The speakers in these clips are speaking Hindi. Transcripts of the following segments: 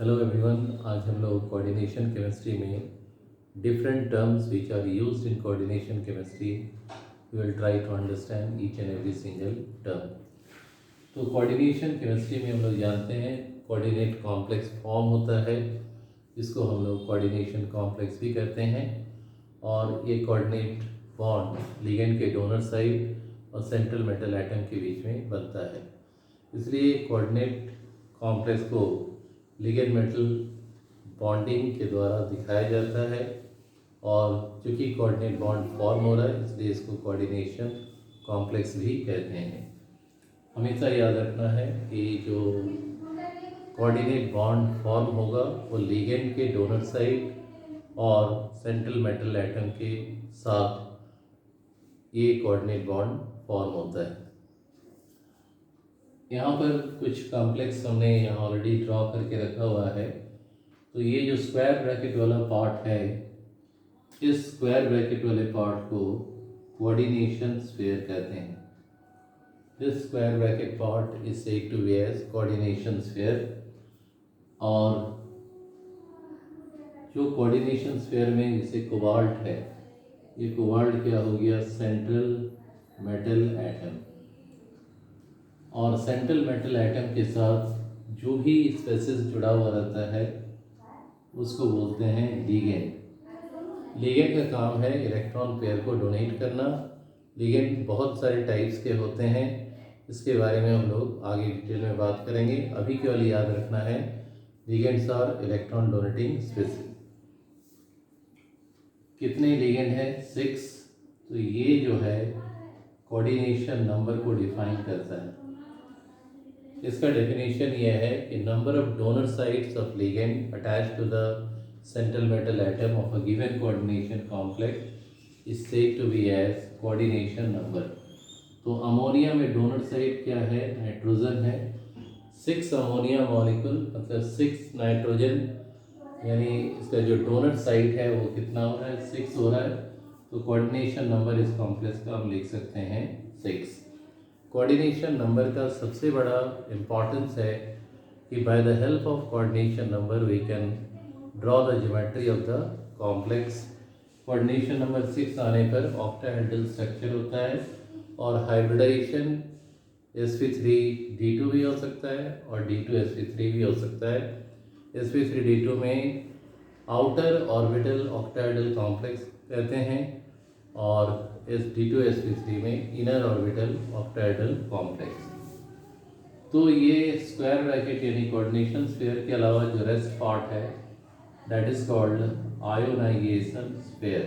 Hello everyone. आज हम लोग कोऑर्डिनेशन केमिस्ट्री में different terms which are used in coordination chemistry we will try to understand each and every single term. तो कोऑर्डिनेशन केमिस्ट्री में हम लोग जानते हैं कोऑर्डिनेट कॉम्प्लेक्स फॉर्म होता है, जिसको हम लोग कोऑर्डिनेशन कॉम्प्लेक्स भी कहते हैं। और ये कोऑर्डिनेट बॉन्ड लिगेंड के डोनर साइड और सेंट्रल मेटल एटम के बीच में बनता है। इसलिए कोऑर्डिनेट कॉम्प्लेक्स को लिगेंड मेटल बॉन्डिंग के द्वारा दिखाया जाता है। और चूँकि कोऑर्डिनेट बॉन्ड फॉर्म हो रहा है इसलिए इसको कोऑर्डिनेशन कॉम्प्लेक्स भी कहते हैं। हमेशा याद रखना है कि जो कोऑर्डिनेट बॉन्ड फॉर्म होगा वो लिगेंड के डोनर साइड और सेंट्रल मेटल एटम के साथ ये कोऑर्डिनेट बॉन्ड फॉर्म होता है। यहाँ पर कुछ कॉम्प्लेक्स हमने यहाँ ऑलरेडी ड्रॉ करके रखा हुआ है। तो ये जो स्क्वायर ब्रैकेट वाला पार्ट है, इस स्क्वायर ब्रैकेट वाले पार्ट को कोऑर्डिनेशन स्फीयर कहते हैं। This square bracket part is said to be as coordination sphere. और जो कोऑर्डिनेशन स्फीयर में जैसे कोबाल्ट है, ये कोबाल्ट क्या हो गया, सेंट्रल मेटल एटम। और सेंट्रल मेटल एटम के साथ जो भी स्पेसिस जुड़ा हुआ रहता है उसको बोलते हैं लिगेंड। लिगेंड का काम है इलेक्ट्रॉन पेयर को डोनेट करना। लिगेंड बहुत सारे टाइप्स के होते हैं, इसके बारे में हम लोग आगे डिटेल में बात करेंगे। अभी केवल याद रखना है ligands are electron donating species. कितने लिगेंड है? 6। तो ये जो है कोऑर्डिनेशन नंबर को डिफाइन करता है। इसका डेफिनेशन ये है कि number of donor sites of ligand attached to the central metal atom of a given coordination complex is said to be as coordination number. तो अमोनिया में डोनर साइट क्या है? नाइट्रोजन है। 6 अमोनिया मॉलिक्यूल मतलब 6 नाइट्रोजन, यानी इसका जो डोनर साइट है वो कितना हो रहा है? 6 हो रहा है। तो कोऑर्डिनेशन नंबर इस कॉम्प्लेक्स का हम लिख सकते हैं 6। कोऑर्डिनेशन नंबर का सबसे बड़ा इम्पॉर्टेंस है कि by the help of coordination number we can draw the geometry of the complex. Coordination number 6 आने पर ऑक्टाहेड्रल स्ट्रक्चर होता है और हाइब्रिडाइजेशन sp3d2 भी हो सकता है और d2sp3 भी हो सकता है। sp3d2 में आउटर ऑर्बिटल ऑक्टाहेड्रल कॉम्प्लेक्स कहते हैं और d2sp3 में इनर ऑर्बिटल ऑक्टाहेड्रल कॉम्प्लेक्स। तो ये स्क्वायर ब्रैकेट यानी कोऑर्डिनेशन स्फीयर के अलावा जो रेस्ट पार्ट है that is called ionisation sphere.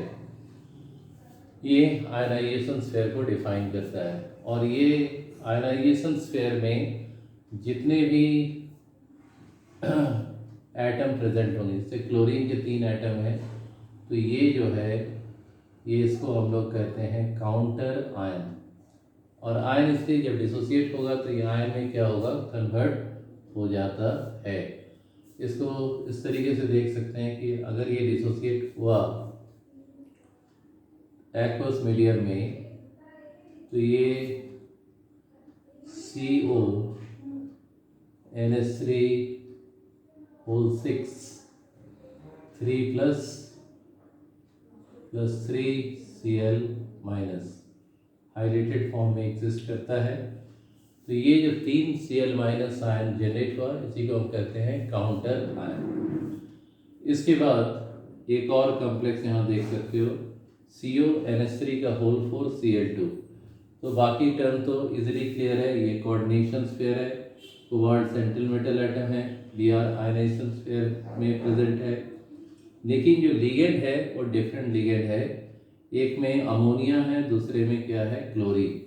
ये आयोनाइजेशन स्फीयर को डिफाइन करता है। और ये आयोनाइजेशन स्फीयर में जितने भी एटम प्रेजेंट होंगे, जैसे क्लोरीन के 3 एटम हैं, तो ये जो है ये इसको हम लोग कहते हैं काउंटर आयन। और आयन इसलिए जब डिसोसिएट होगा तो ये आयन में क्या होगा? कन्वर्ट हो जाता है। इसको इस तरीके से देख सकते हैं कि अगर ये डिसोसिएट हुआ एक्वस मीडियम में तो ये CO NH3 whole 6 3 plus 3Cl minus hydrated form में एग्जिस्ट करता है। तो ये जो 3Cl माइनस आयन जनरेट हुआ इसी को हम कहते हैं काउंटर आयन। इसके बाद एक और कॉम्प्लेक्स यहाँ देख सकते हो, CONH3 का होल 4 Cl2। तो बाकी टर्म तो इजीली क्लियर है। ये कोऑर्डिनेशन स्फीयर है, कोबाल्ट सेंट्रल मेटल एटम है, Br आयनाइजेशन स्फीयर में प्रेजेंट है। लेकिन जो लिगेंड है वो डिफरेंट लिगेंड है। एक में अमोनिया है, दूसरे में क्या है? क्लोरीन।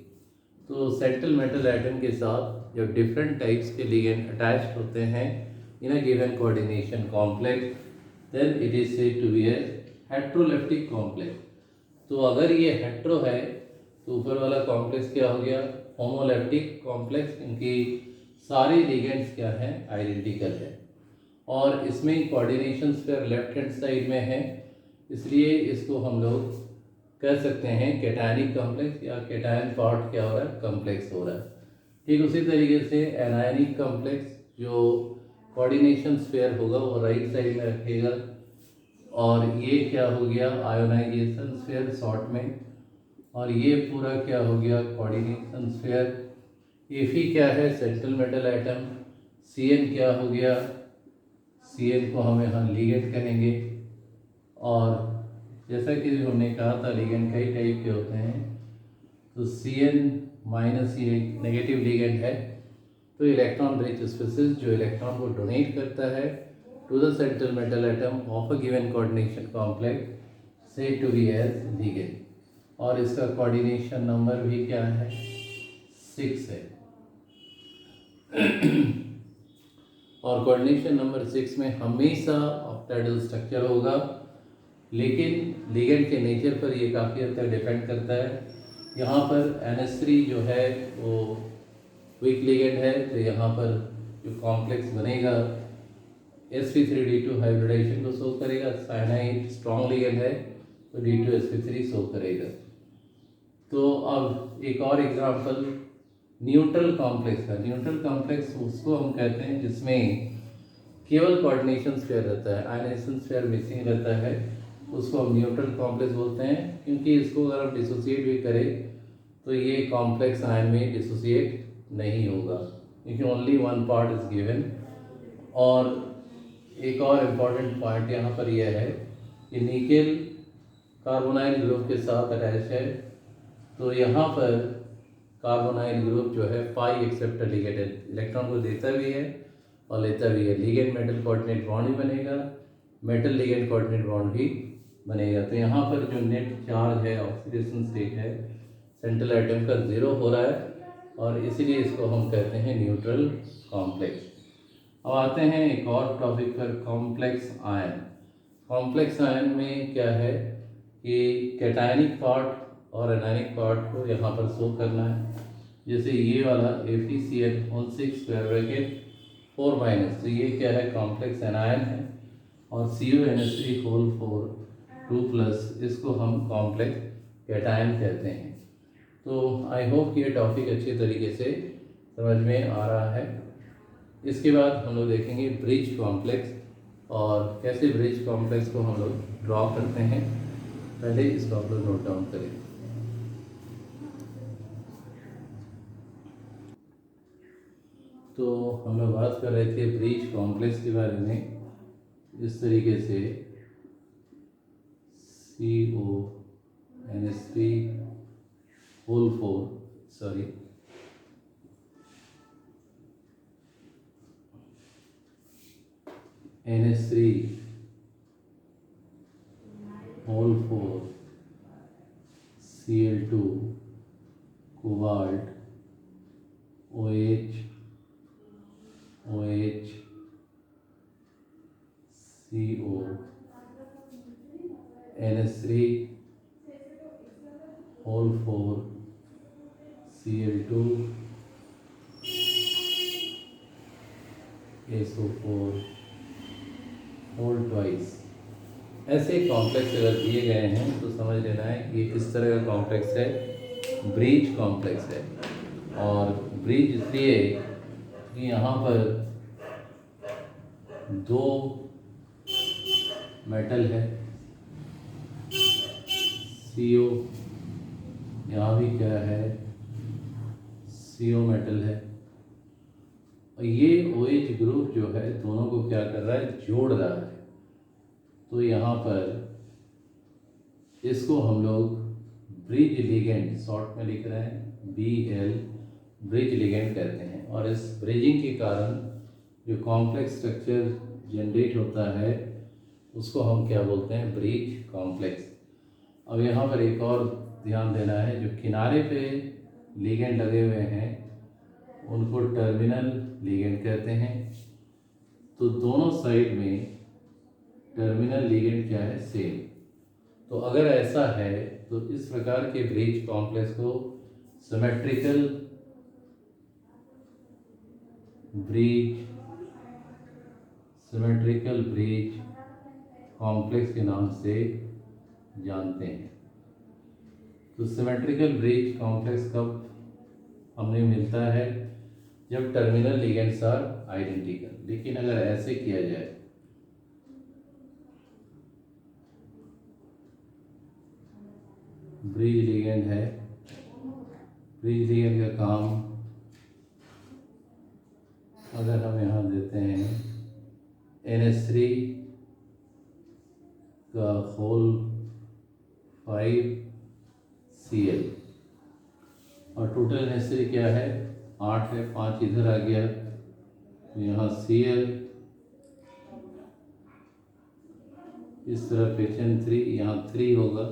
तो सेंट्रल मेटल एटम के साथ जो डिफरेंट टाइप्स के लिगेंड अटैच्ड होते हैं in a given coordination complex, then it is said to be as heteroleptic complex. तो अगर ये हेट्रो है तो ऊपर वाला कॉम्प्लेक्स क्या हो गया? होमोलेप्टिक कॉम्प्लेक्स, क्योंकि सारे लिगेंड्स क्या हैं? आइडेंटिकल है। और इसमें coordination sphere left hand side में है, इसलिए इसको हम लोग कह सकते हैं कैटायनिक कॉम्प्लेक्स या कैटायन पार्ट क्या हो रहा है? कॉम्प्लेक्स हो रहा है। ठीक उसी तरीके से एनायनिक कॉम्प्लेक्स जो कोऑर्डिनेशन स्फीयर होगा वो राइट साइड में रखेगा, और ये क्या हो गया आयोनाइजेशन स्फीयर शॉर्ट में, और ये पूरा क्या हो गया कोऑर्डिनेशन स्फीयर। Fe क्या है सेंट्रल मेटल एटम, Cn क्या हो गया, Cn को हम यहाँ लिगेंड कहेंगे। और जैसा कि हमने कहा था लिगेंड कई टाइप के होते हैं, तो Cn माइनस ये नेगेटिव लिगेंड है, तो इलेक्ट्रॉन रिच स्पीसीज जो इलेक्ट्रॉन को डोनेट करता है to the central metal atom of a given coordination complex से टू बी एज लिगेंड, और इसका कोऑर्डिनेशन नंबर भी क्या है 6 है। और कोऑर्डिनेशन नंबर 6 में हमेशा ऑक्टाइडल स्ट्रक्चर होगा, लेकिन लिगेंड के नेचर पर ये काफ़ी हद तक डिपेंड करता है। यहाँ पर NH3 जो है वो वीक लिगेंड है, तो यहाँ पर जो कॉम्प्लेक्स बनेगा sp3d2 हाइब्रिडाइजेशन को शो करेगा। साइनाइड स्ट्रॉन्ग लिगेंड है तो D2sp3 शो करेगा। तो अब एक और एग्जांपल न्यूट्रल कॉम्प्लेक्स का। न्यूट्रल कॉम्प्लेक्स उसको हम कहते हैं जिसमें केवल कोऑर्डिनेशन स्फीयर रहता है, आयनाइजेशन स्फीयर मिसिंग रहता है, उसको हम न्यूट्रल कॉम्प्लेक्स बोलते हैं। क्योंकि इसको अगर हम डिसोसिएट भी करें तो ये कॉम्प्लेक्स आयन में डिसोसिएट नहीं होगा, क्योंकि only one part is given. और एक और इम्पॉर्टेंट पॉइंट यहाँ पर यह है कि निकेल कार्बोनाइल ग्रुप के साथ अटैच है, तो यहाँ पर कार्बोनाइल ग्रुप जो है पाई एक्सेप्टर लिगेंड इलेक्ट्रॉन को देता भी है और लेता भी है। लिगेंड मेटल कोऑर्डिनेट बॉन्ड भी बनेगा, मेटल लिगेंड कोऑर्डिनेट बॉन्ड भी बनेगा। तो यहाँ पर जो नेट चार्ज है ऑक्सीडेशन स्टेट है सेंट्रल एटम का 0 हो रहा है, और इसीलिए इसको हम कहते हैं न्यूट्रल कॉम्प्लेक्स। अब आते हैं एक और टॉपिक पर, कॉम्प्लेक्स आयन। कॉम्प्लेक्स आयन में क्या है कि कैटायनिक पार्ट और एनायनिक पार्ट को यहाँ पर शो करना है। जैसे ये वाला FeCl(6)(4 - तो ये क्या है कॉम्प्लेक्स एनायन है, और CuNH3(4) 2+, इसको हम कॉम्प्लेक्स कैटायन कहते हैं। तो आई होप ये टॉपिक अच्छे तरीके से समझ में आ रहा है। इसके बाद हम लोग देखेंगे ब्रिज कॉम्प्लेक्स, और कैसे ब्रिज कॉम्प्लेक्स को हम लोग ड्रॉ करते हैं। पहले इसको आप लोग नोट डाउन करें। तो हम लोग बात कर रहे थे ब्रिज कॉम्प्लेक्स के बारे में, इस तरीके से CONH3(4) sorry NH3(4) Cl2 cobalt OH CO NH3(4) Cl2 SO4 whole twice. ऐसे कॉम्प्लेक्स अगर दिए गए हैं तो समझ लेना है ये किस तरह का कॉम्प्लेक्स है, ब्रिज कॉम्प्लेक्स है। और ब्रिज इसलिए कि यहाँ पर 2 मेटल है, CO, यहाँ भी क्या है CO मेटल है, और ये OH ग्रुप जो है दोनों को क्या कर रहा है जोड़ रहा है। तो यहाँ पर इसको हम लोग ब्रिज लिगेंड शॉर्ट में लिख रहे हैं BL, ब्रिज लिगेंड कहते हैं। और इस ब्रिजिंग के कारण जो कॉम्प्लेक्स स्ट्रक्चर जनरेट होता है उसको हम क्या बोलते हैं ब्रिज कॉम्प्लेक्स। अब यहाँ पर एक और ध्यान देना है, जो किनारे पे लिगेंड लगे हुए हैं उनको टर्मिनल लिगेंड कहते हैं। तो दोनों साइड में टर्मिनल लिगेंड क्या है सेम। तो अगर ऐसा है तो इस प्रकार के ब्रिज कॉम्प्लेक्स को सिमेट्रिकल ब्रिज कॉम्प्लेक्स के नाम से जानते हैं। तो सिमेट्रिकल ब्रिज कॉम्प्लेक्स कब हमें मिलता है जब टर्मिनल लिगेंड्स आर आइडेंटिकल। लेकिन अगर ऐसे किया जाए, ब्रिज लिगेंड है, ब्रिज लिगेंड का काम अगर हम यहाँ देते हैं NH3 का होल 5Cl और टोटल NH3 क्या है 8 है, 5 इधर आ गया, तो यहाँ Cl इस तरफ HN3 यहाँ 3 होगा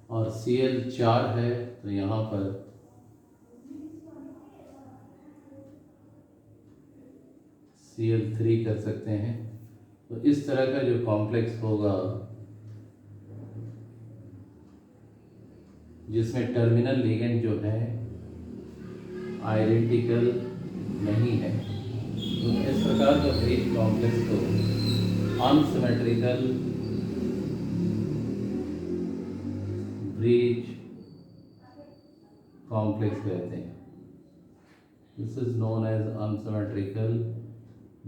और Cl 4 है, तो यहाँ पर Cl3 कर सकते हैं। तो इस तरह का जो कॉम्प्लेक्स होगा जिसमें टर्मिनल लिगेंड जो है आइडेंटिकल नहीं है, तो इस प्रकार का ब्रिज कॉम्प्लेक्स को अनसिमेट्रिकल ब्रिज कॉम्प्लेक्स कहते हैं। This is known as unsymmetrical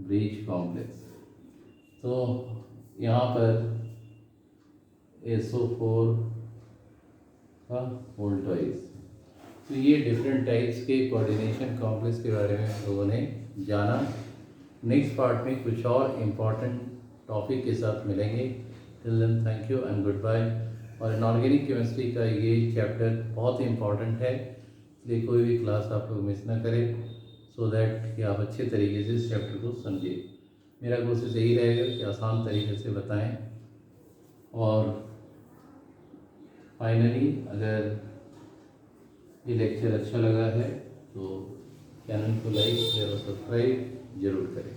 bridge complex. तो यहाँ पर SO4 का वोल्टोइज। तो ये डिफरेंट टाइप्स के कोऑर्डिनेशन कॉम्प्लेक्स के बारे में हम लोगों ने जाना। नेक्स्ट पार्ट में कुछ और इम्पॉर्टेंट टॉपिक के साथ मिलेंगे। Till then thank you and good bye. और इनऑर्गेनिक केमिस्ट्री का ये चैप्टर बहुत ही इम्पॉर्टेंट है, इसलिए कोई भी क्लास आप लोग मिस ना करें, सो दैट कि आप अच्छे तरीके से इस चैप्टर को समझिए। मेरा कोशिश यही रहेगा कि आसान तरीके से बताएं। और फाइनली अगर ये लेक्चर अच्छा लगा है तो चैनल को लाइक शेयर और सब्सक्राइब जरूर करें।